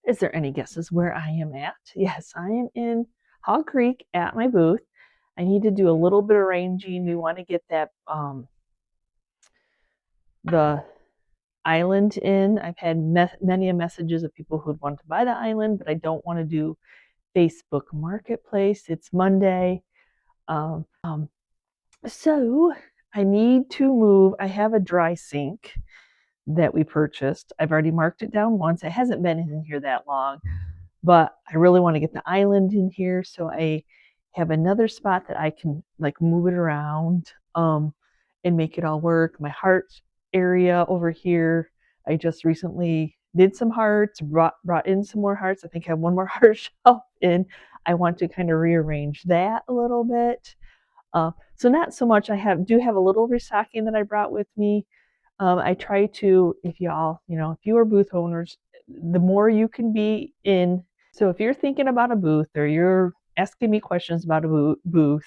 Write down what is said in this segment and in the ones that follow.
Is there any guesses where I am at? Yes, I am in Hog Creek at my booth. I need to do a little bit of arranging. We want to get that the island in. I've had many messages of people who'd want to buy the island, but I don't want to do Facebook Marketplace. It's Monday. Um, um, so I need to move. I have a dry sink that we purchased. I've already marked it down once. It hasn't been in here that long, but I really want to get the island in here. So I have another spot that I can like move it around and make it all work. My heart area over here, I just recently did some hearts, brought in some more hearts. I think I have one more heart shelf in. I want to kind of rearrange that a little bit. So not so much. Do have a little restocking that I brought with me. I try to, if y'all, if you are booth owners, the more you can be in. So if you're thinking about a booth or you're asking me questions about a booths,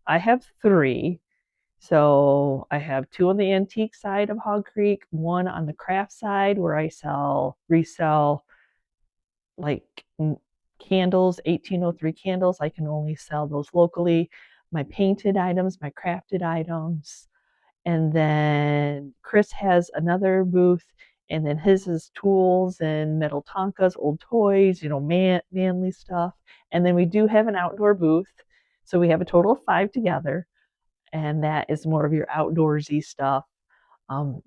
I have three. So I have two on the antique side of Hog Creek, one on the craft side where I resell like candles, 1803 candles. I can only sell those locally. My painted items, my crafted items. And then Chris has another booth, and then his is tools and metal tonkas, old toys, manly stuff. And then we do have an outdoor booth. So we have a total of five together, and that is more of your outdoorsy stuff. Um,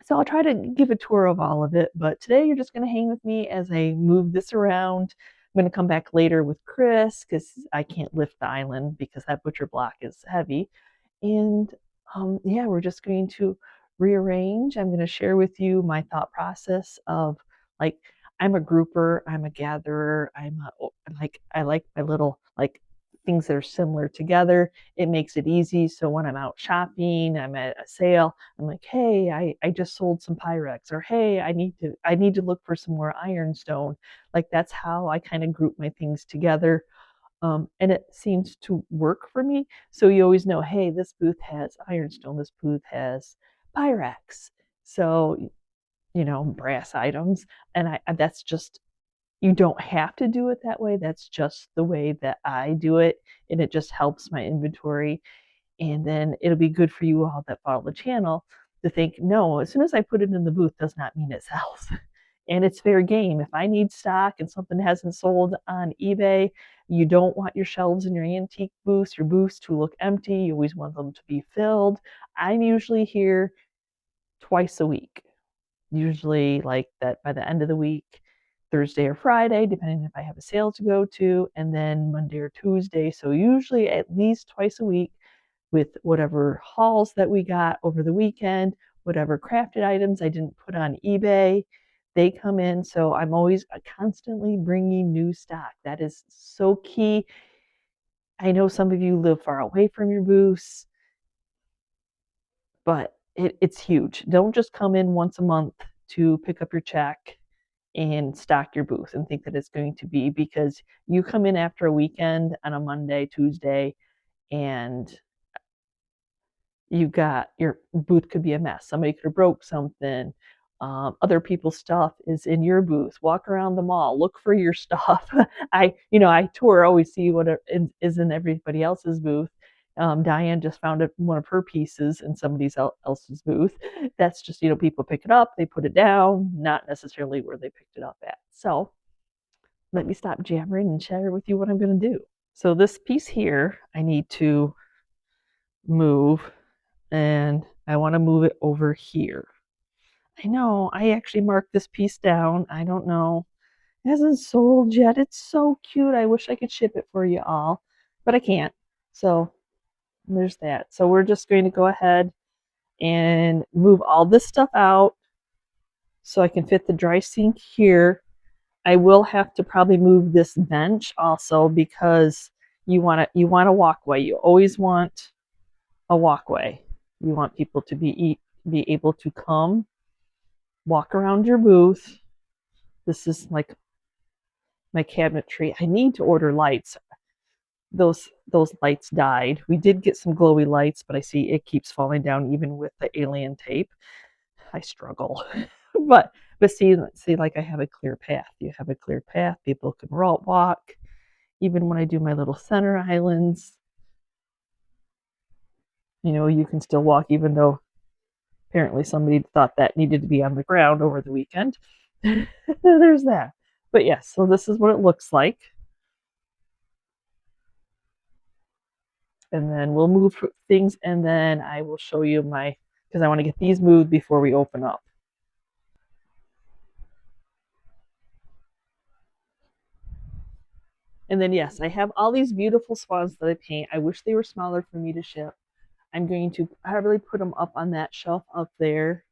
so I'll try to give a tour of all of it, but today you're just going to hang with me as I move this around. I'm going to come back later with Chris because I can't lift the island because that butcher block is heavy. And yeah, we're just going to rearrange. I'm going to share with you my thought process of like, I'm a grouper, I'm a gatherer, I like my little like things that are similar together. It makes it easy. So when I'm out shopping, I'm at a sale, I'm like, hey, I just sold some Pyrex, or hey, I need to look for some more ironstone. Like that's how I kind of group my things together. And it seems to work for me. So you always know, hey, this booth has ironstone, this booth has Pyrex. So, brass items. And that's just, you don't have to do it that way. That's just the way that I do it. And it just helps my inventory. And then it'll be good for you all that follow the channel to think, no, as soon as I put it in the booth does not mean it sells. And it's fair game. If I need stock and something hasn't sold on eBay, you don't want your shelves in your antique booths, your booths to look empty. You always want them to be filled. I'm usually here twice a week, usually like that by the end of the week, Thursday or Friday, depending if I have a sale to go to, and then Monday or Tuesday. So usually at least twice a week with whatever hauls that we got over the weekend, whatever crafted items I didn't put on eBay, they come in. So I'm always constantly bringing new stock. That is so key. I know some of you live far away from your booths, but it's huge. Don't just come in once a month to pick up your check and stock your booth and think that it's going to be, because you come in after a weekend on a Monday, Tuesday, and your booth could be a mess. Somebody could have broke something. Other people's stuff is in your booth. Walk around the mall, look for your stuff. I tour, always see what is in everybody else's booth. Diane just found one of her pieces in somebody else's booth. That's just, people pick it up, they put it down, not necessarily where they picked it up at. So let me stop jabbering and share with you what I'm going to do. So this piece here, I need to move, and I want to move it over here. I know, I actually marked this piece down. I don't know. It hasn't sold yet. It's so cute. I wish I could ship it for you all, but I can't. So there's that. So we're just going to go ahead and move all this stuff out so I can fit the dry sink here. I will have to probably move this bench also because you want a walkway. You always want a walkway. You want people to be able to come walk around your booth. This is like my cabinetry. I need to order lights. Those lights died. We did get some glowy lights, but I see it keeps falling down even with the alien tape. I struggle. but But see, like I have a clear path. You have a clear path. People can walk. Even when I do my little center islands, you can still walk, even though apparently somebody thought that needed to be on the ground over the weekend. There's that. But yes, so this is what it looks like. And then we'll move things, and then I will show you because I want to get these moved before we open up. And then, yes, I have all these beautiful swans that I paint. I wish they were smaller for me to ship. I'm going to probably put them up on that shelf up there.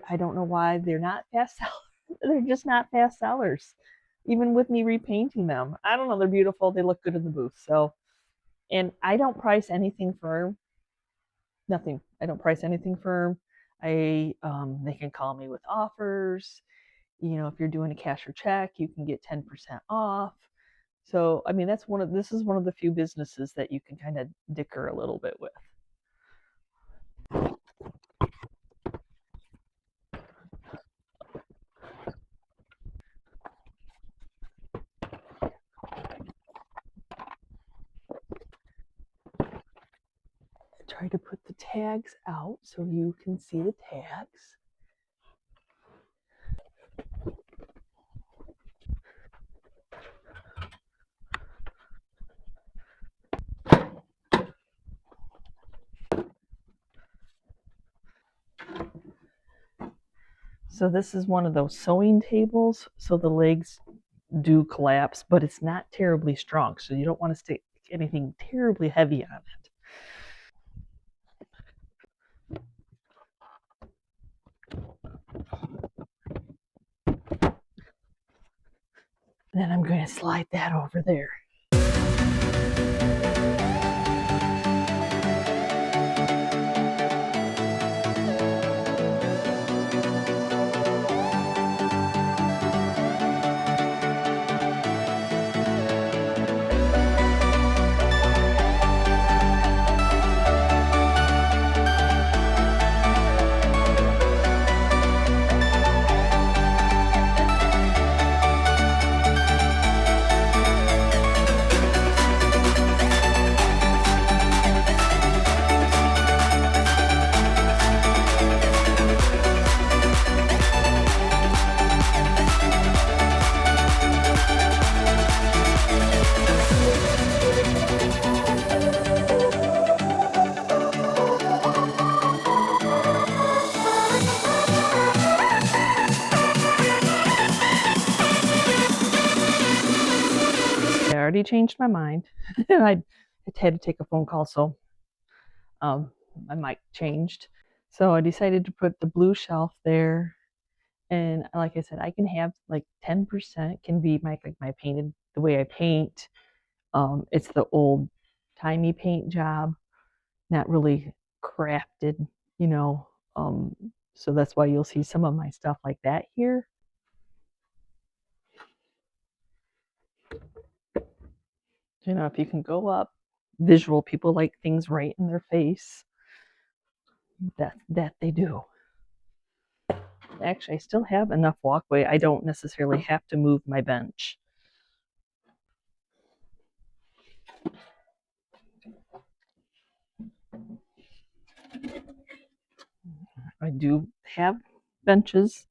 I don't know why they're not fast sellers. They're just not fast sellers, even with me repainting them. I don't know. They're beautiful. They look good in the booth. So, and I don't price anything firm. Nothing. I don't price anything firm. They can call me with offers. If you're doing a cash or check, you can get 10% off. So, I mean, this is one of the few businesses that you can kind of dicker a little bit with. Try to put the tags out so you can see the tags. So this is one of those sewing tables. So the legs do collapse, but it's not terribly strong. So you don't want to stick anything terribly heavy on it. Then I'm going to slide that over there. I already changed my mind. I had to take a phone call, so my mic changed. So I decided to put the blue shelf there. And like I said, I can have like 10% can be my painted the way I paint. It's the old timey paint job, not really crafted, you know. So that's why you'll see some of my stuff like that here. If you can go up, visual people like things right in their face. That they do. Actually, I still have enough walkway. I don't necessarily have to move my bench. I do have benches.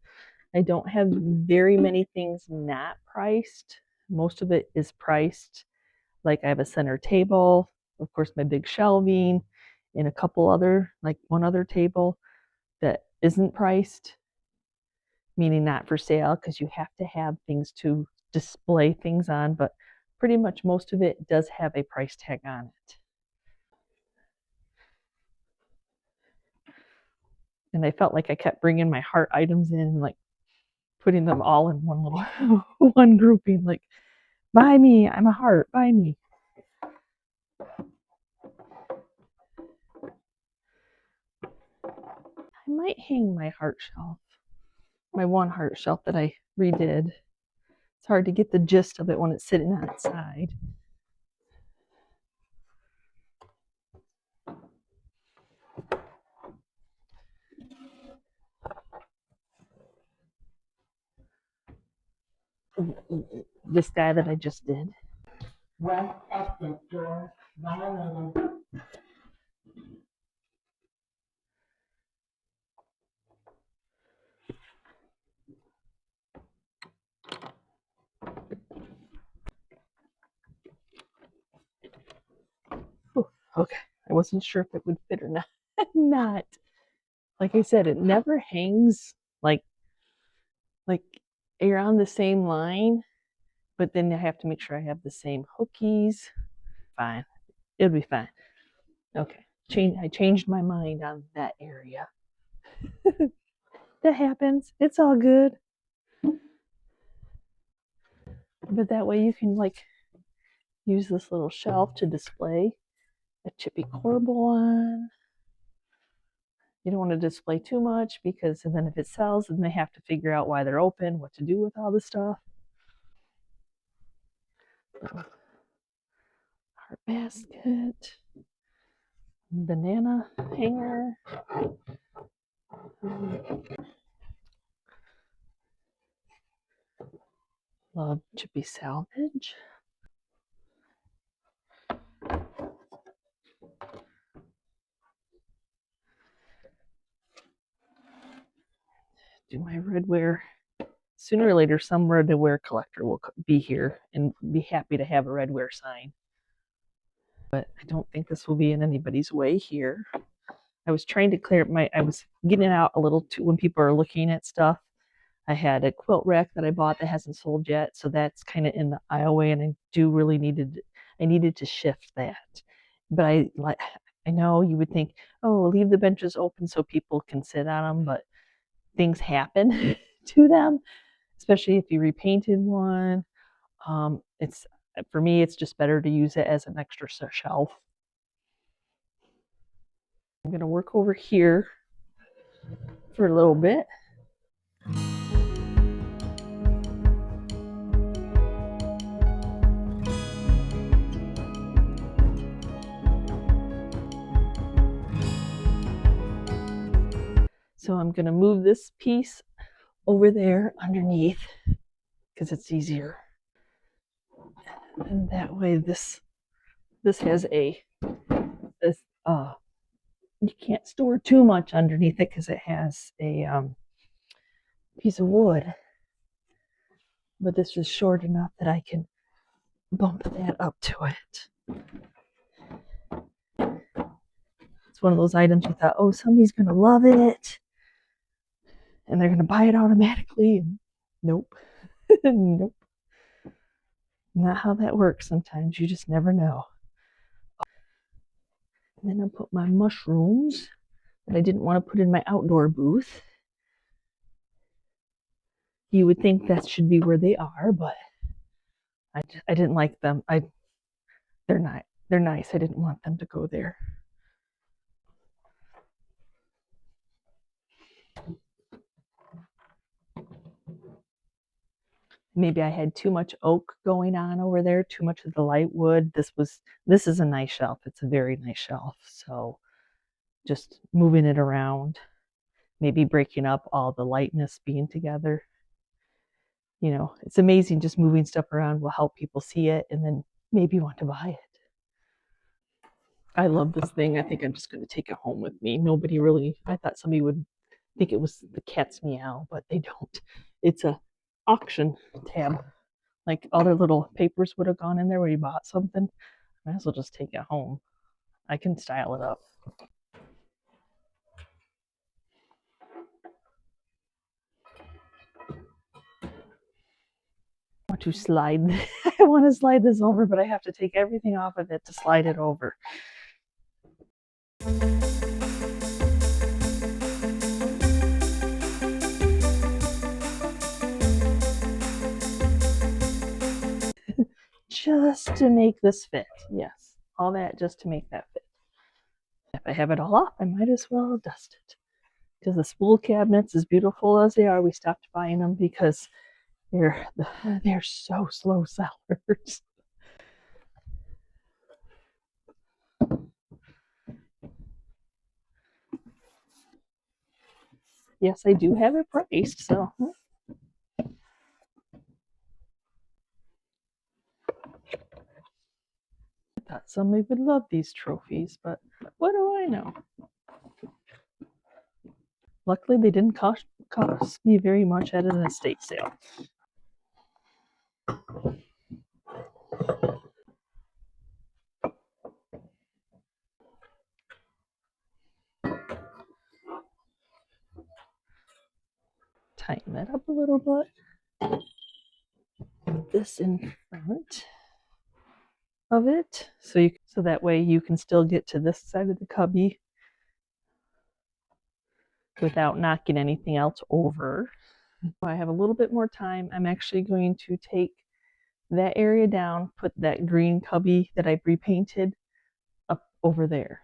I don't have very many things not priced. Most of it is priced. Like I have a center table, of course, my big shelving, and a couple other, like one other table that isn't priced, meaning not for sale, because you have to have things to display things on. But pretty much most of it does have a price tag on it. And I felt like I kept bringing my heart items in, like putting them all in one little one grouping, like buy me, I'm a heart, buy me. I might hang my heart shelf, my one heart shelf that I redid. It's hard to get the gist of it when it's sitting on its side. this guy that I just did. West exit door violated. Ooh, okay, I wasn't sure if it would fit or not. Not. Like I said, it never hangs like around the same line, but then I have to make sure I have the same hookies. Fine. It'll be fine. Okay. I changed my mind on that area. That happens. It's all good. But that way you can like use this little shelf to display a chippy corbel on. You don't want to display too much because and then if it sells, then they have to figure out why they're open, what to do with all the stuff. Heart basket, banana hanger. Love chippy salvage. Do my redware. Sooner or later, some redware collector will be here and be happy to have a redware sign. But I don't think this will be in anybody's way here. I was trying to clear I was getting out a little too when people are looking at stuff. I had a quilt rack that I bought that hasn't sold yet, so that's kind of in the aisleway, and I needed to shift that. But I know you would think, oh, leave the benches open so people can sit on them, but things happen to them, especially if you repainted one. It's for me, it's just better to use it as an extra shelf. I'm gonna work over here for a little bit. So I'm gonna move this piece over there underneath because it's easier. And that way this has this you can't store too much underneath it because it has a piece of wood. But this is short enough that I can bump that up to it. It's one of those items you thought, oh, somebody's gonna love it and they're gonna buy it automatically. And nope. Nope. Not how that works sometimes. You just never know. And then I'll put my mushrooms that I didn't want to put in my outdoor booth. You would think that should be where they are, but I didn't like them. They're not. They're nice. I didn't want them to go there. Maybe I had too much oak going on over there, too much of the light wood. This is a nice shelf. It's a very nice shelf. So just moving it around, maybe breaking up all the lightness being together. You know, it's amazing just moving stuff around will help people see it and then maybe want to buy it. I love this thing. I think I'm just going to take it home with me. Nobody really, I thought somebody would think it was the cat's meow, but they don't. It's a auction tab. Like all their little papers would have gone in there where you bought something. Might as well just take it home. I can style it up. I want to slide. I want to slide this over, but I have to take everything off of it to slide it over. Just to make this fit. Yes, all that just to make that fit. If I have it all off, I might as well dust it. Because the spool cabinets, as beautiful as they are, we stopped buying them because they're so slow sellers. Yes, I do have it priced, so thought somebody would love these trophies, but what do I know? Luckily, they didn't cost me very much at an estate sale. Tighten that up a little bit. Put this in front of it, so that way you can still get to this side of the cubby without knocking anything else over. I have a little bit more time. I'm actually going to take that area down, put that green cubby that I repainted up over there.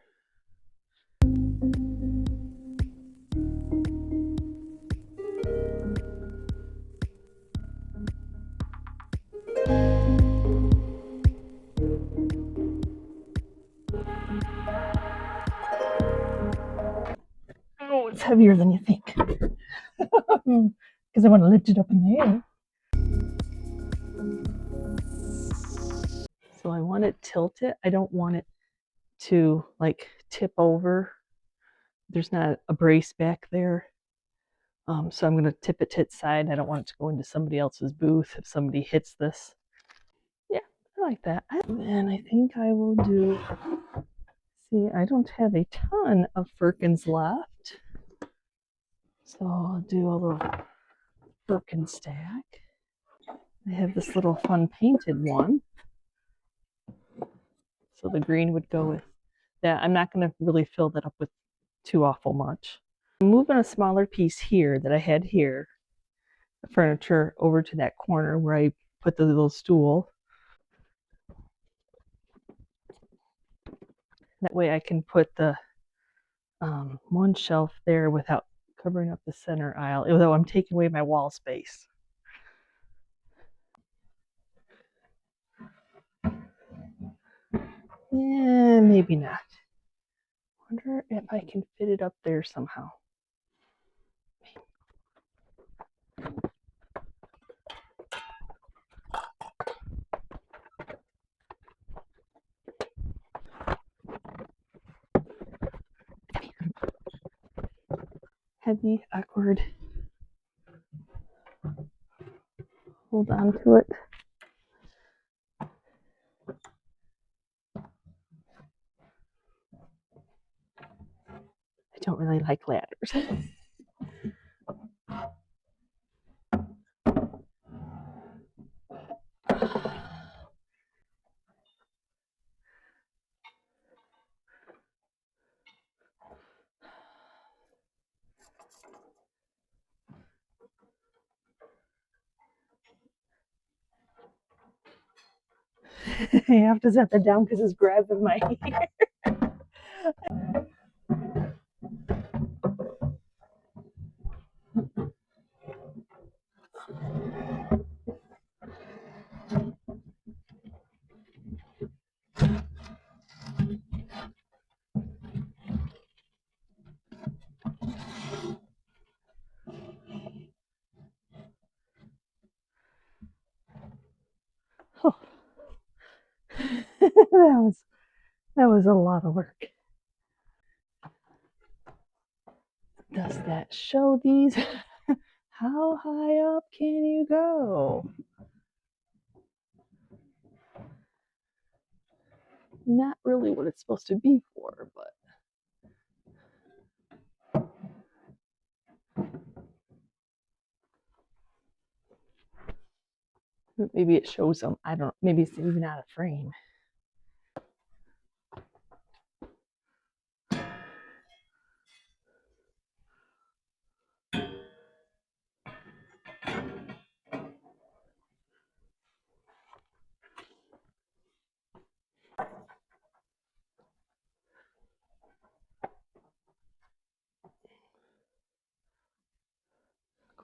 Oh, it's heavier than you think. Because I want to lift it up in the air. So I want to tilt it. I don't want it to like tip over. There's not a brace back there. So I'm going to tip it to its side. I don't want it to go into somebody else's booth if somebody hits this. Yeah, I like that. And I think I will do, see, I don't have a ton of firkins left. So I'll do a little firkin stack. I have this little fun painted one. So the green would go with that. I'm not going to really fill that up with too awful much. I'm moving a smaller piece here that I had here, the furniture, over to that corner where I put the little stool. That way I can put the one shelf there without covering up the center aisle, although I'm taking away my wall space. Yeah, maybe not. Wonder if I can fit it up there somehow. Heavy, awkward. Hold on to it. I don't really like ladders. I have to set that down because it's grabbing my ear. Oh. that was a lot of work. Does that show these? How high up can you go? Not really what it's supposed to be for, but maybe it shows them. I don't, maybe it's even out of frame.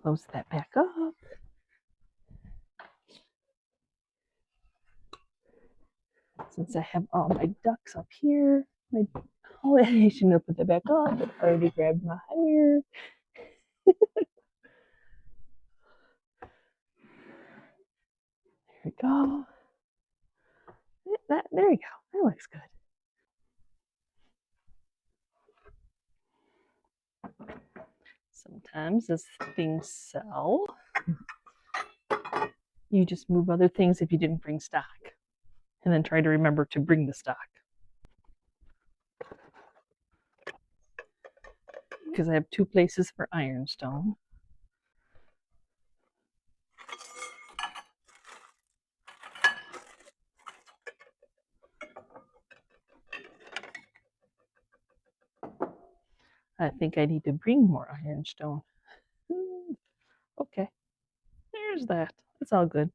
Close that back up. Since I have all my ducks up here, I shouldn't have put that back up. It already grabbed my hair. There we go. There you go. That looks good. Sometimes as things sell, you just move other things if you didn't bring stock, and then try to remember to bring the stock. Because I have 2 places for ironstone. I think I need to bring more ironstone. Okay, there's that. It's all good.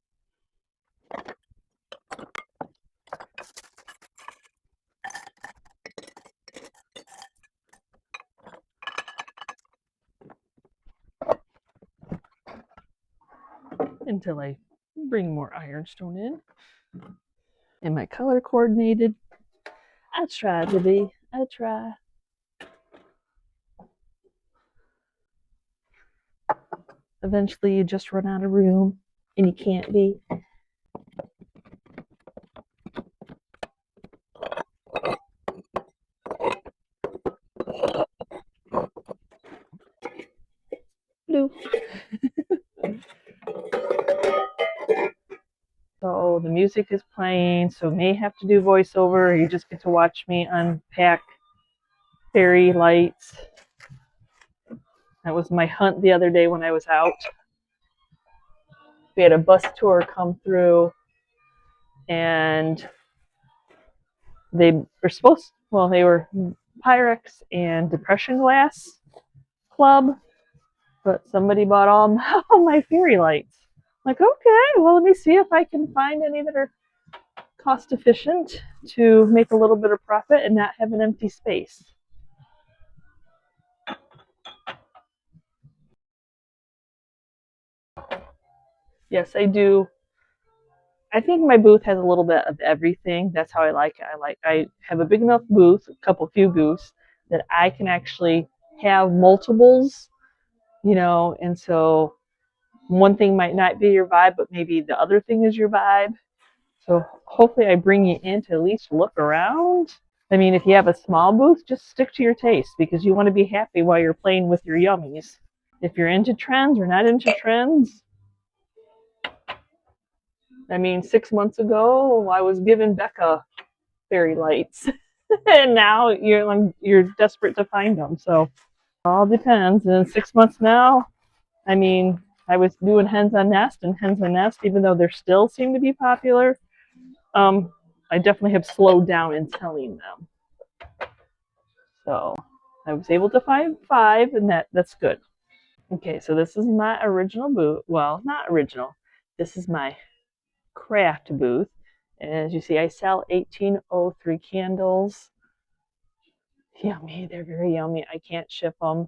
Until I bring more ironstone in. Am I color coordinated? I try to be. I try. Eventually, you just run out of room and you can't be. Blue. So the music is playing, so may have to do voiceover, or you just get to watch me unpack fairy lights. That was my hunt the other day when I was out. We had a bus tour come through, and they were Pyrex and Depression Glass Club, but somebody bought all my fairy lights. Like, okay, well, let me see if I can find any that are cost efficient to make a little bit of profit and not have an empty space. Yes, I do. I think my booth has a little bit of everything. That's how I like it. I have a big enough booth, few booths that I can actually have multiples, and so one thing might not be your vibe, but maybe the other thing is your vibe. So hopefully I bring you in to at least look around. I mean, if you have a small booth, just stick to your taste because you want to be happy while you're playing with your yummies. If you're into trends or not into trends, I mean, 6 months ago, I was giving Becca fairy lights, and now you're desperate to find them. So it all depends. And in 6 months now, I mean, I was doing hens on nest, even though they still seem to be popular. I definitely have slowed down in selling them. So I was able to find 5, and that's good. Okay, so this is my original booth. Well, not original. This is my craft booth. And as you see, I sell 1803 candles. Yummy, they're very yummy. I can't ship them.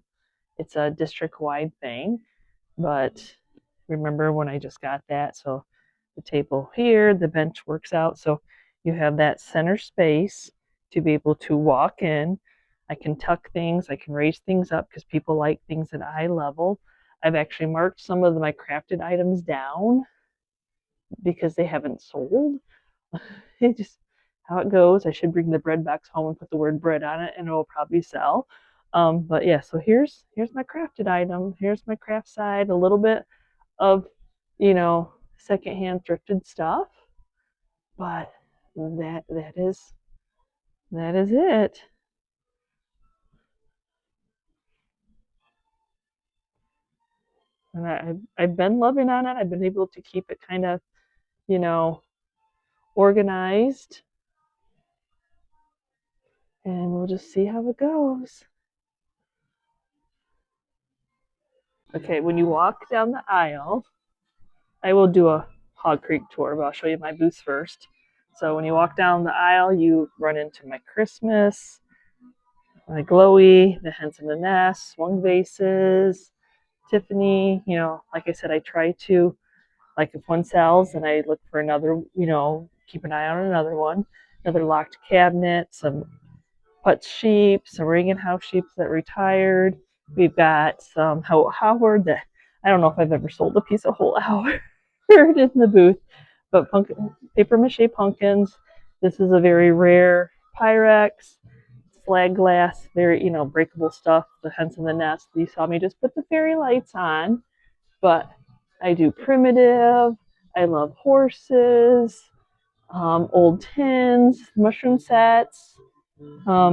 It's a district-wide thing. But remember when I just got that? So the table here, the bench works out. So you have that center space to be able to walk in. I can tuck things, I can raise things up because people like things at eye level. I've actually marked some of my crafted items down because they haven't sold. It just how it goes. I should bring the bread box home and put the word bread on it, and it will probably sell. But yeah, so here's my crafted item. Here's my craft side. A little bit of secondhand thrifted stuff, but that is it. And I've been loving on it. I've been able to keep it kind of you know organized, and we'll just see how it goes. Okay, when you walk down the aisle, I will do a Hog Creek tour, but I'll show you my booths first. So when you walk down the aisle, you run into my Christmas, my glowy, the hens in the nest, swung vases, Tiffany. Like I said, I try to, like if one sells, and I look for another, keep an eye on another one, another locked cabinet, some Putz sheep, some Reagan House sheep that retired. We've got some Howard that I don't know if I've ever sold a piece of whole Howard in the booth, but paper mache pumpkins. This is a very rare Pyrex, slag glass, very, breakable stuff, the hens in the nest. You saw me just put the fairy lights on, but I do primitive. I love horses, old tins, mushroom sets,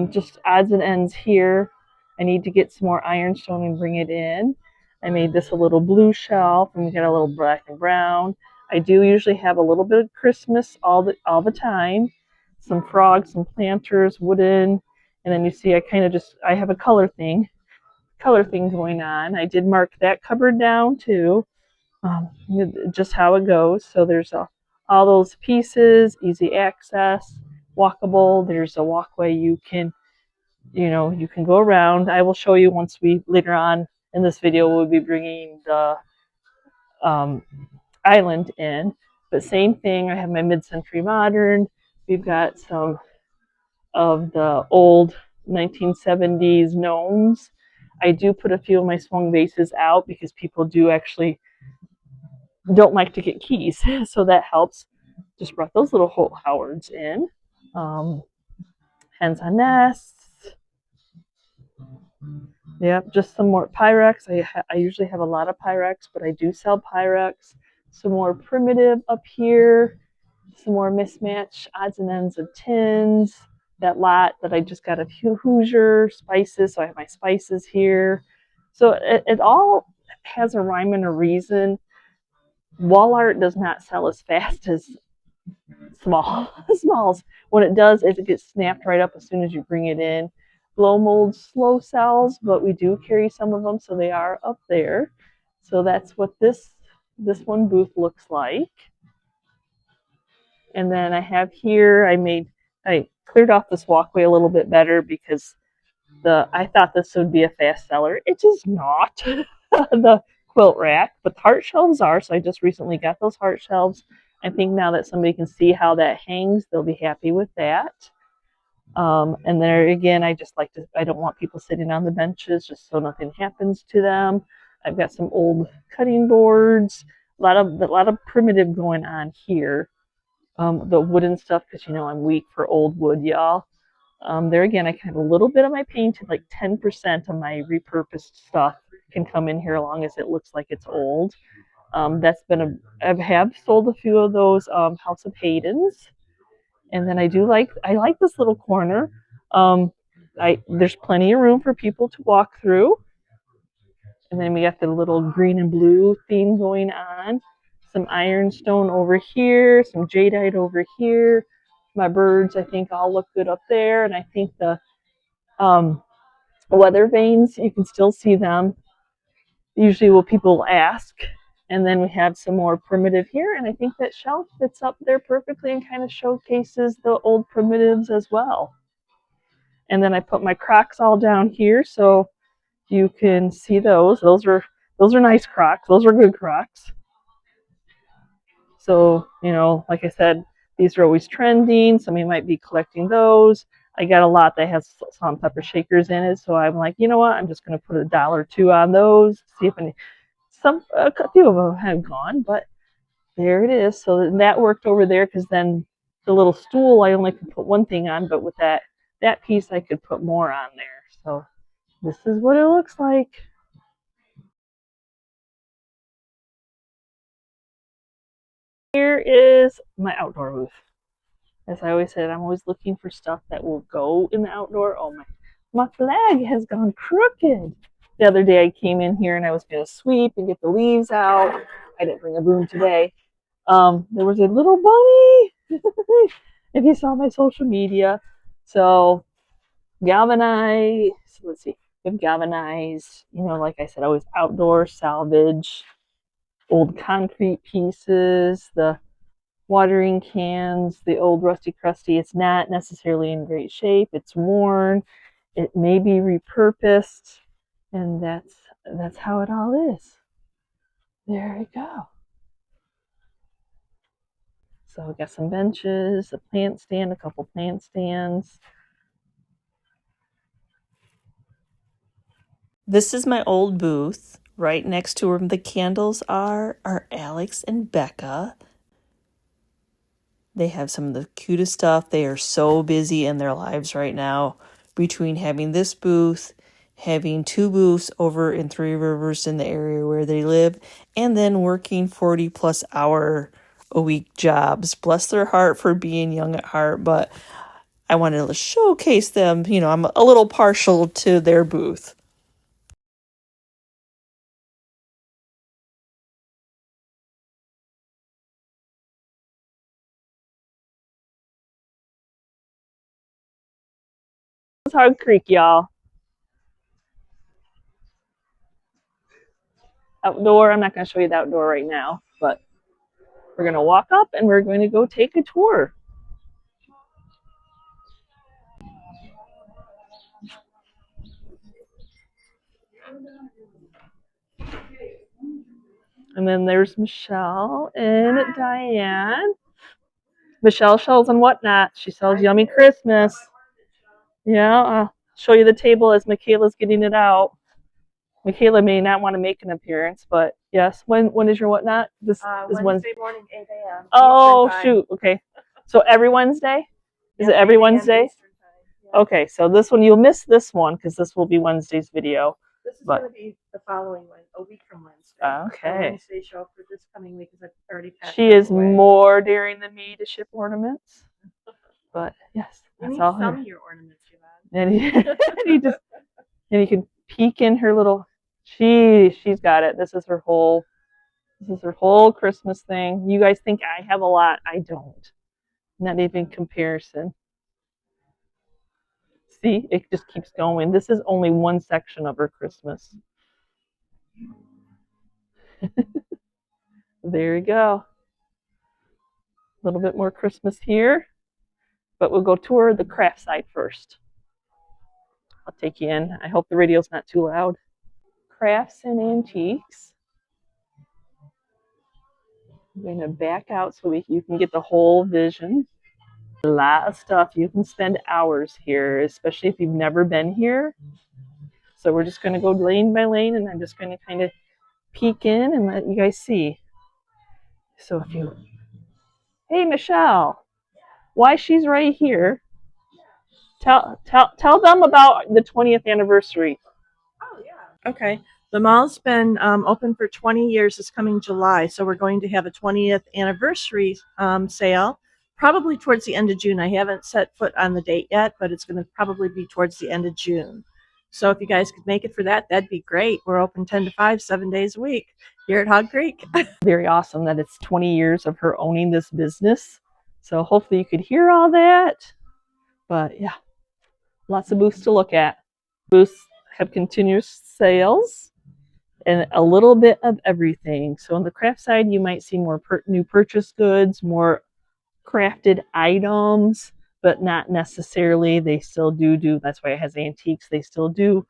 just odds and ends here. I need to get some more ironstone and bring it in. I made this a little blue shelf, and we got a little black and brown. I do usually have a little bit of Christmas all the time. Some frogs, some planters, wooden, and then you see I have a color thing going on. I did mark that cupboard down too, just how it goes. So there's all those pieces, easy access, walkable. There's a walkway you can go around. I will show you once we later on in this video we'll be bringing the um, island in. But same thing. I have my mid-century modern. We've got some of the old 1970s gnomes. I do put a few of my swung vases out because people do actually don't like to get keys, so that helps. Just brought those little Howards in. Um, Hens on nests. Yep, just some more Pyrex. I usually have a lot of Pyrex, but I do sell Pyrex. Some more primitive up here. Some more mismatch odds and ends of tins. That lot that I just got a few Hoosier spices, so I have my spices here. So it all has a rhyme and a reason. Wall art does not sell as fast as smalls. When it does, it gets snapped right up as soon as you bring it in. Blow mold slow sells, but we do carry some of them, so they are up there. So that's what this one booth looks like. And then I have here, I cleared off this walkway a little bit better because I thought this would be a fast seller. It is not. The quilt rack, but the heart shelves are, so I just recently got those heart shelves. I think now that somebody can see how that hangs, they'll be happy with that. And there again, I don't want people sitting on the benches just so nothing happens to them. I've got some old cutting boards, a lot of primitive going on here. The wooden stuff, because I'm weak for old wood, y'all. There again, I can have a little bit of my painted, like 10% of my repurposed stuff can come in here as long as it looks like it's old. I have sold a few of those House of Haydens. And then I like this little corner. There's plenty of room for people to walk through. And then we got the little green and blue theme going on. Some ironstone over here, some jadeite over here. My birds, I think, all look good up there. And I think the weather vanes, you can still see them. Usually what people ask. And then we have some more primitive here. And I think that shelf fits up there perfectly and kind of showcases the old primitives as well. And then I put my Crocs all down here so you can see those. Those are nice Crocs. Those are good Crocs. So, like I said, these are always trending. Somebody might be collecting those. I got a lot that has salt and pepper shakers in it, so I'm like, you know what? I'm just going to put $1 or $2 on those. See if a few of them have gone, but there it is. So that worked over there because then the little stool I only could put one thing on, but with that piece I could put more on there. So this is what it looks like. Here is my outdoor booth. As I always said, I'm always looking for stuff that will go in the outdoor. Oh, my flag has gone crooked. The other day I came in here and I was going to sweep and get the leaves out. I didn't bring a broom today. There was a little bunny. If you saw my social media. So galvanized, let's see, we have galvanized, like I said, always outdoor salvage, old concrete pieces, the watering cans, the old rusty crusty. It's not necessarily in great shape. It's worn. It may be repurposed, and that's how it all is. There we go. So I got some benches, a plant stand, a couple plant stands. This is my old booth. Right next to where the candles are Alex and Becca. They have some of the cutest stuff. They are so busy in their lives right now between having this booth, having 2 booths over in Three Rivers in the area where they live, and then working 40+ hour a week jobs. Bless their heart for being young at heart, but I wanted to showcase them. You know, I'm a little partial to their booth. It's Hog Creek, y'all. Outdoor. I'm not going to show you the outdoor right now, but we're going to walk up and we're going to go take a tour. And then there's Michelle and Diane. Michelle sells and whatnot. She sells Yummy Christmas. Yeah, I'll show you the table as Michaela's getting it out. Michaela may not want to make an appearance, but yes. When is your whatnot? This is Wednesday morning, 8 a.m. Oh, shoot. Okay. So every Wednesday? Is it every Wednesday? Yeah. Okay, so this one, you'll miss this one because this will be Wednesday's video. This is going to be the following one, a week from Wednesday. Okay. Wednesday show for this coming week because I've already packed. She is more daring than me to ship ornaments. But yes, that's all. Some of your ornaments, and you can peek in her little. She's got it. This is her whole Christmas thing. You guys think I have a lot? I don't. Not even comparison. See, it just keeps going. This is only one section of her Christmas. There you go. A little bit more Christmas here, but we'll go tour the craft side first. I'll take you in. I hope the radio's not too loud. Crafts and antiques. I'm going to back out so you can get the whole vision. A lot of stuff. You can spend hours here, especially if you've never been here. So we're just going to go lane by lane, and I'm just going to kind of peek in and let you guys see. So if you, hey Michelle, why she's right here? Tell them about the 20th anniversary. Oh yeah. Okay. The mall's been open for 20 years this coming July, so we're going to have a 20th anniversary sale, probably towards the end of June. I haven't set foot on the date yet, but it's going to probably be towards the end of June. So if you guys could make it for that, that'd be great. We're open 10 to 5, 7 days a week here at Hog Creek. Very awesome that it's 20 years of her owning this business. So hopefully you could hear all that. But yeah, lots of booths to look at. Booths have continuous sales and a little bit of everything. So on the craft side, you might see more new purchase goods, more crafted items, but not necessarily. They still do. That's why it has antiques. They still do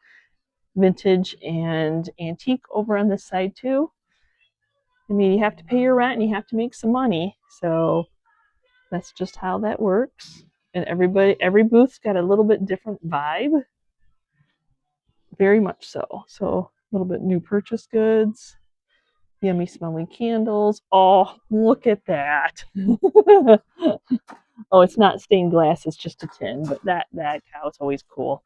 vintage and antique over on this side too. I mean, you have to pay your rent and you have to make some money. So that's just how that works. And every booth's got a little bit different vibe. Very much so. So a little bit new purchase goods, yummy smelling candles. Oh, look at that. Oh, it's not stained glass, it's just a tin, but that cow's always cool.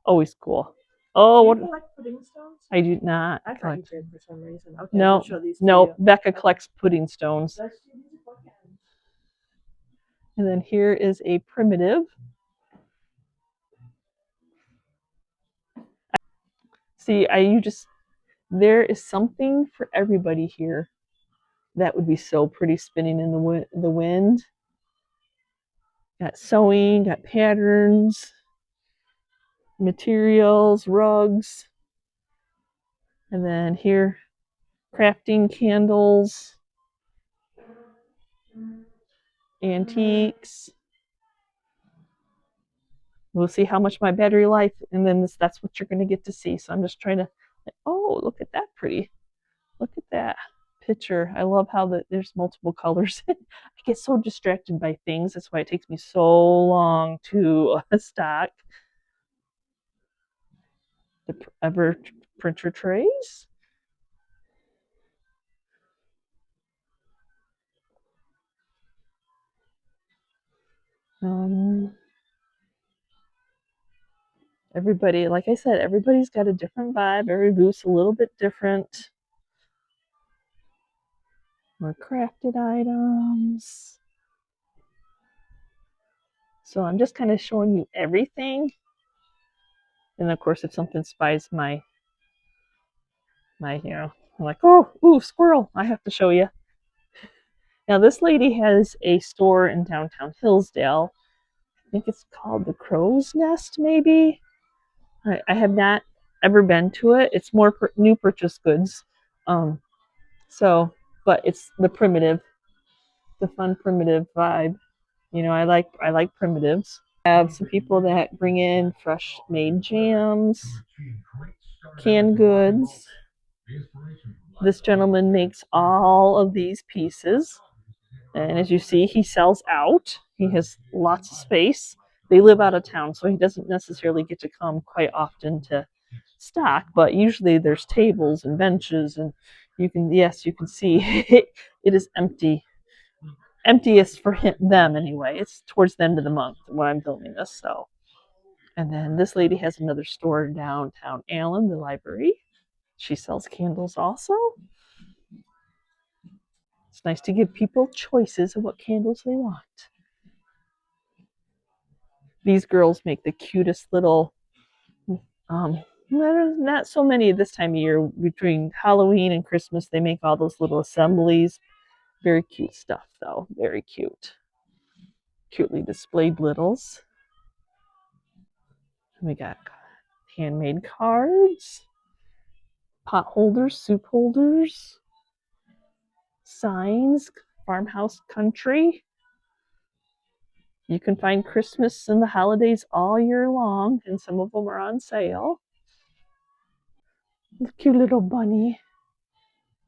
Always cool. Oh, do you collect pudding stones? I do not. I thought you did for some reason. Okay, No, I'll show these to no. you. Becca collects pudding stones. And then here is a primitive. See, there is something for everybody here. That would be so pretty spinning in the wind. Got sewing, got patterns, materials, rugs. And then here, crafting candles, antiques. We'll see how much my battery life, and then that's what you're going to get to see. So I'm just trying to, oh, look at that pretty. Look at that picture. I love how there's multiple colors. I get so distracted by things. That's why it takes me so long to stock. The ever printer trays. Um, everybody, like I said, everybody's got a different vibe. Every booth's a little bit different. More crafted items. So I'm just kind of showing you everything. And of course, if something spies my, I'm like, oh, ooh, squirrel, I have to show you. Now, this lady has a store in downtown Hillsdale. I think it's called the Crow's Nest, maybe. I have not ever been to it. It's more new purchase goods. Um, so, but it's the fun primitive vibe. I like primitives. I have some people that bring in fresh made jams, canned goods. This gentleman makes all of these pieces. And as you see, he sells out. He has lots of space. They live out of town, so he doesn't necessarily get to come quite often to stock, but usually there's tables and benches, and you can see it is empty. Emptiest for them anyway. It's towards the end of the month when I'm filming this, so. And then this lady has another store in downtown Allen, the library. She sells candles also. It's nice to give people choices of what candles they want. These girls make the cutest little, there's not so many this time of year. Between Halloween and Christmas, they make all those little assemblies. Very cute stuff, though. Very cute. Cutely displayed littles. We got handmade cards, pot holders, soup holders, signs, farmhouse country. You can find Christmas and the holidays all year long, and some of them are on sale. Cute little bunny.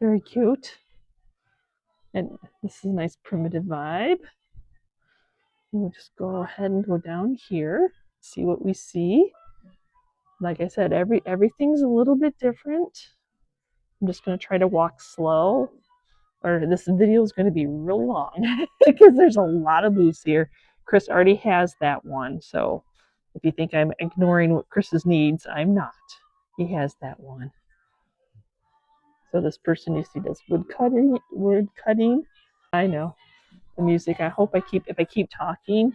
Very cute. And this is a nice primitive vibe. We'll just go ahead and go down here, see what we see. Like I said, everything's a little bit different. I'm just going to try to walk slow, or this video is going to be really long because there's a lot of booths here. Chris already has that one, so if you think I'm ignoring what Chris's needs, I'm not. He has that one. So this person, you see, does wood cutting. I know the music. I hope if I keep talking,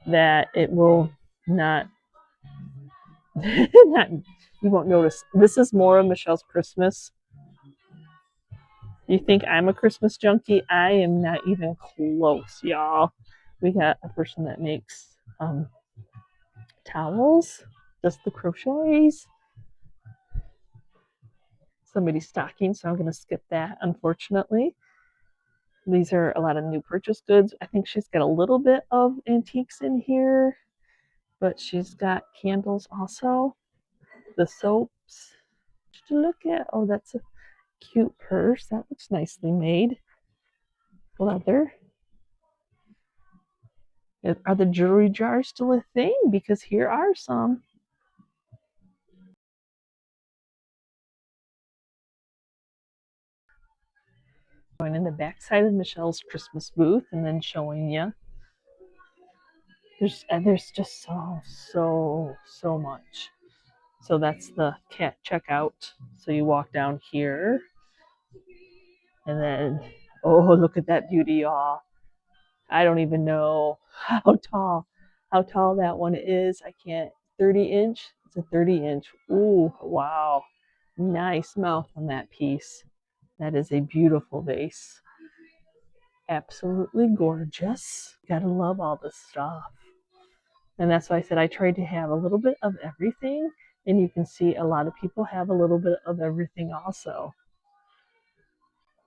that it will not, not you won't notice. This is more of Michelle's Christmas. You think I'm a Christmas junkie? I am not even close, y'all. We got a person that makes towels, just the crochets. Somebody's stocking, so I'm going to skip that, unfortunately. These are a lot of new purchase goods. I think she's got a little bit of antiques in here, but she's got candles also. The soaps to look at. Oh, that's a cute purse. That looks nicely made. Leather. Are the jewelry jars still a thing? Because here are some. Going in the back side of Michelle's Christmas booth and then showing you. There's just so much. So that's the cat checkout. So you walk down here, and then look at that beauty, y'all. I don't even know how tall that one is. I can't. 30-inch. It's a 30-inch. Ooh, wow. Nice mouth on that piece. That is a beautiful vase. Absolutely gorgeous. Gotta love all this stuff. And that's why I said I tried to have a little bit of everything. And you can see a lot of people have a little bit of everything also.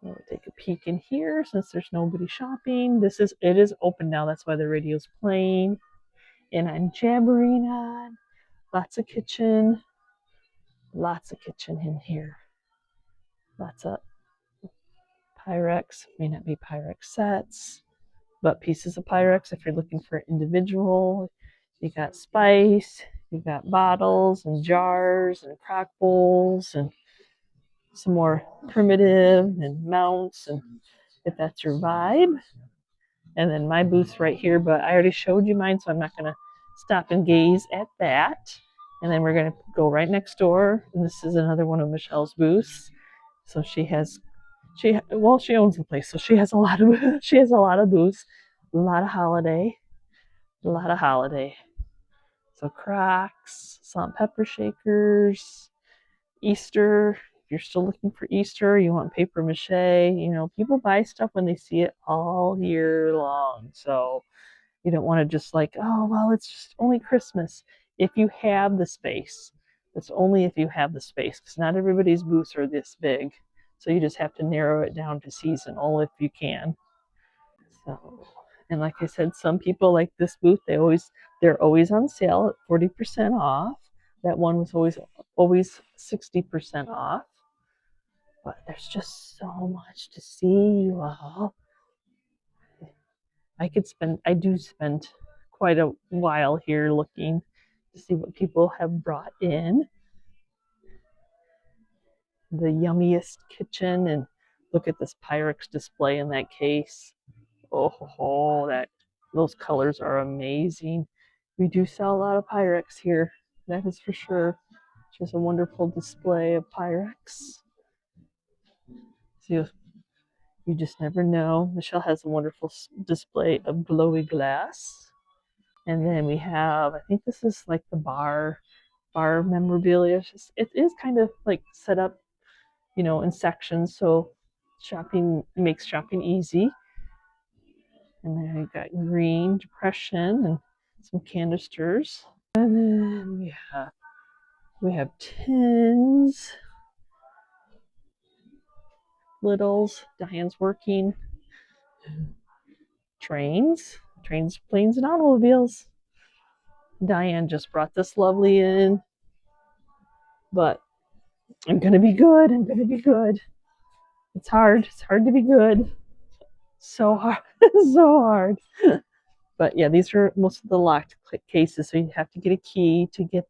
We'll take a peek in here since there's nobody shopping. It is open now. That's why the radio's playing. And I'm jabbering on. Lots of kitchen in here. Lots of Pyrex. May not be Pyrex sets, but pieces of Pyrex if you're looking for individual. You got spice, you got bottles and jars and crock bowls and some more primitive and mounts, and if that's your vibe. And then my booth's right here, but I already showed you mine, so I'm not going to stop and gaze at that. And then we're going to go right next door, and this is another one of Michelle's booths. So she owns the place, so she has a lot of booths, a lot of holiday, a lot of holiday. So Crocs, salt and pepper shakers, Easter. If you're still looking for Easter, you want paper mache. People buy stuff when they see it all year long. So you don't want to just like, oh, well, it's just only Christmas. If you have the space, it's only if you have the space, because not everybody's booths are this big. So you just have to narrow it down to seasonal if you can. So, and like I said, some people like this booth, they're always on sale at 40% off. That one was always 60% off. But there's just so much to see, you all. I do spend quite a while here looking to see what people have brought in. The yummiest kitchen, and look at this Pyrex display in that case. Oh, those colors are amazing. We do sell a lot of Pyrex here, that is for sure. Just a wonderful display of Pyrex. So you just never know. Michelle has a wonderful display of glowy glass. And then we have, I think this is like the bar memorabilia. It is kind of like set up, in sections, so shopping makes shopping easy. And then we've got green depression and some canisters. And then we have tins, littles. Diane's working. Trains, planes, and automobiles. Diane just brought this lovely in, but I'm gonna be good. It's hard to be good. So hard. So hard. But yeah, these are most of the locked cases, so you have to get a key to get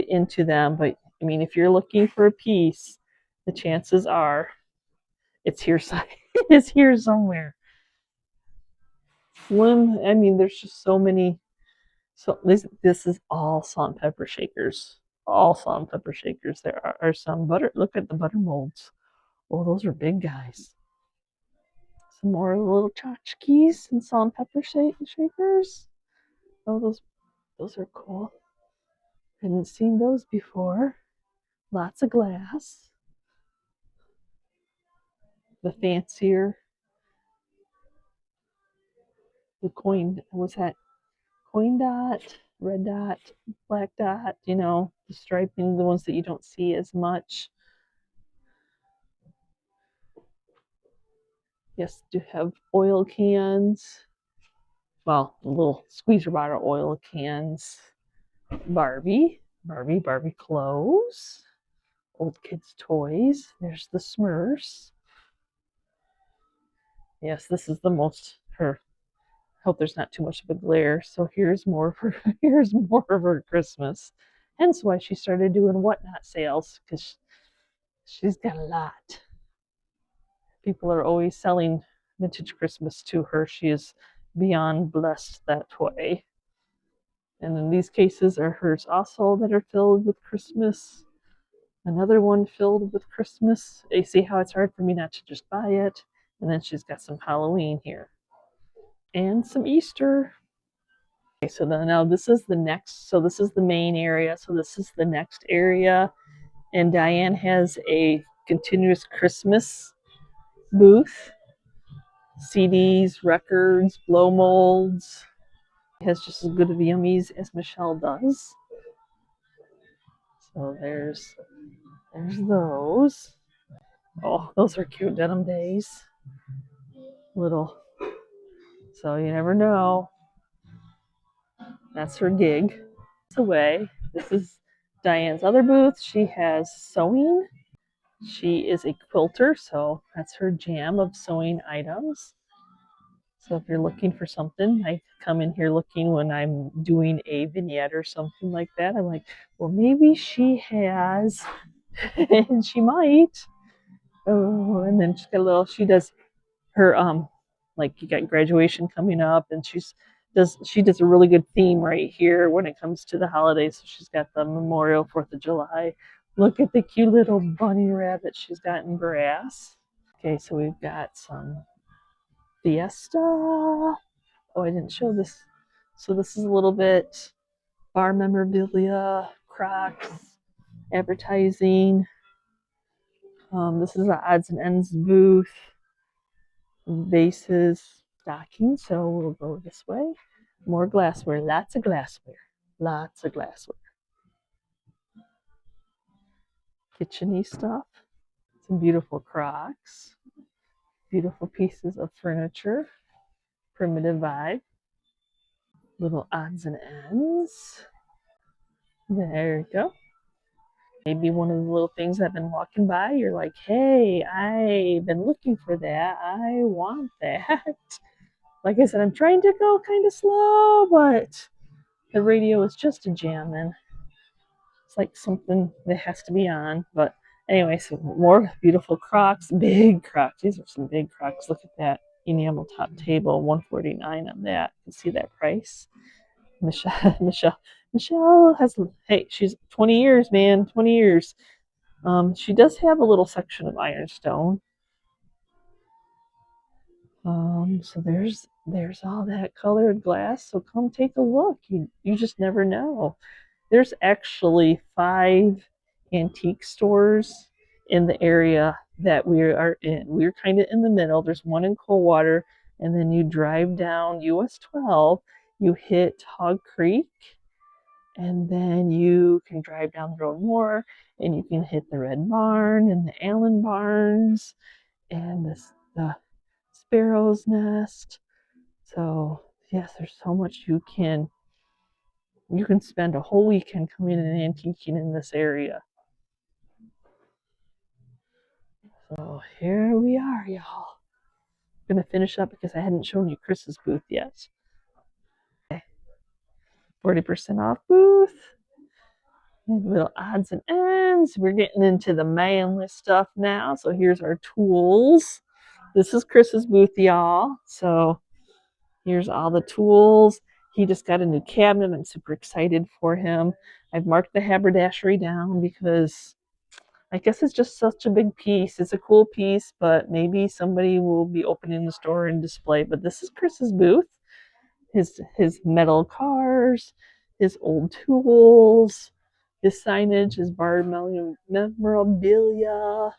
into them. But I mean, if you're looking for a piece, the chances are it's here. It's here somewhere. I mean, there's just so many. So this is all salt and pepper shakers. All salt and pepper shakers. There are some butter. Look at the butter molds. Oh, those are big guys. Some more little tchotchkes and salt and pepper shakers. Oh, those are cool. Hadn't seen those before. Lots of glass. The fancier, the coin, was that coin dot, red dot, black dot, the striping, the ones that you don't see as much. Yes, do have oil cans. Well, little squeezer bottle oil cans. Barbie clothes. Old kids' toys. There's the Smurfs. Yes, this is the most her. Hope there's not too much of a glare. So here's more of her. Here's more of her Christmas. Hence why she started doing whatnot sales, because she's got a lot. People are always selling vintage Christmas to her. She is beyond blessed that way. And then these cases are hers also that are filled with Christmas. Another one filled with Christmas. You see how it's hard for me not to just buy it. And then she's got some Halloween here. And some Easter. Okay, so now this is the next. So this is the main area. So this is the next area. And Diane has a continuous Christmas booth. CDs, records, blow molds. It has just as good of yummies as Michelle does. So there's those. Oh, those are cute denim days. Little. So you never know. That's her gig. It's away. This is Diane's other booth. She has sewing. She is a quilter, so that's her jam of sewing items. So if you're looking for something, I come in here looking when I'm doing a vignette or something like that. I'm like, well, maybe she has, and she might. Oh, and then she does her like you got graduation coming up, and she does a really good theme right here when it comes to the holidays. So she's got the Memorial, 4th of July. Look at the cute little bunny rabbit she's got in grass. Okay, so we've got some Fiesta. Oh, I didn't show this. So this is a little bit bar memorabilia, Crocs, advertising. This is the odds and ends booth, vases, stocking. So we'll go this way. More glassware, lots of glassware, lots of glassware. Kitcheny stuff, some beautiful Crocs, beautiful pieces of furniture, primitive vibe, little odds and ends. There you go. Maybe one of the little things I've been walking by, you're like, hey, I've been looking for that. I want that. Like I said, I'm trying to go kind of slow, but the radio is just a jamming. It's like something that has to be on. But anyway, so more beautiful Crocs, big Crocs. These are some big Crocs. Look at that enamel top table, $149 on that. You can see that price. Michelle has, hey, she's 20 years, man, 20 years. She does have a little section of ironstone. So there's all that colored glass. So come take a look. You just never know. There's actually 5 antique stores in the area that we are in. We're kind of in the middle. There's one in Coldwater, and then you drive down US 12, you hit Hog Creek, and then you can drive down the road more, and you can hit the Red Barn and the Allen Barns and the Sparrow's Nest. So yes, there's so much you can spend a whole weekend coming and antiquing in this area. So here we are, y'all. I'm gonna finish up because I hadn't shown you Chris's booth yet. Okay. 40% off booth. And little odds and ends. We're getting into the manly stuff now. So here's our tools. This is Chris's booth, y'all. So here's all the tools. He just got a new cabinet. I'm super excited for him. I've marked the haberdashery down because I guess it's just such a big piece. It's a cool piece, but maybe somebody will be opening the store and display. But this is Chris's booth. His metal cars, his old tools, his signage, his bar memorabilia.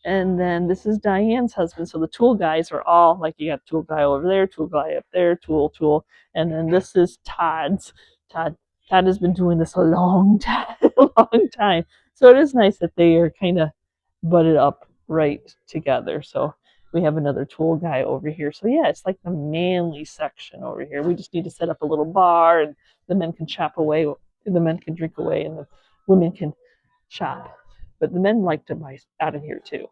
And then this is Diane's husband. So the tool guys are all like, you got tool guy over there, tool guy up there, tool. And then this is Todd's. Todd has been doing this a long time, a long time. So it is nice that they are kind of butted up right together. So we have another tool guy over here. So yeah, it's like the manly section over here. We just need to set up a little bar, and the men can chop away, the men can drink away, and the women can shop. But the men like to buy out of here too.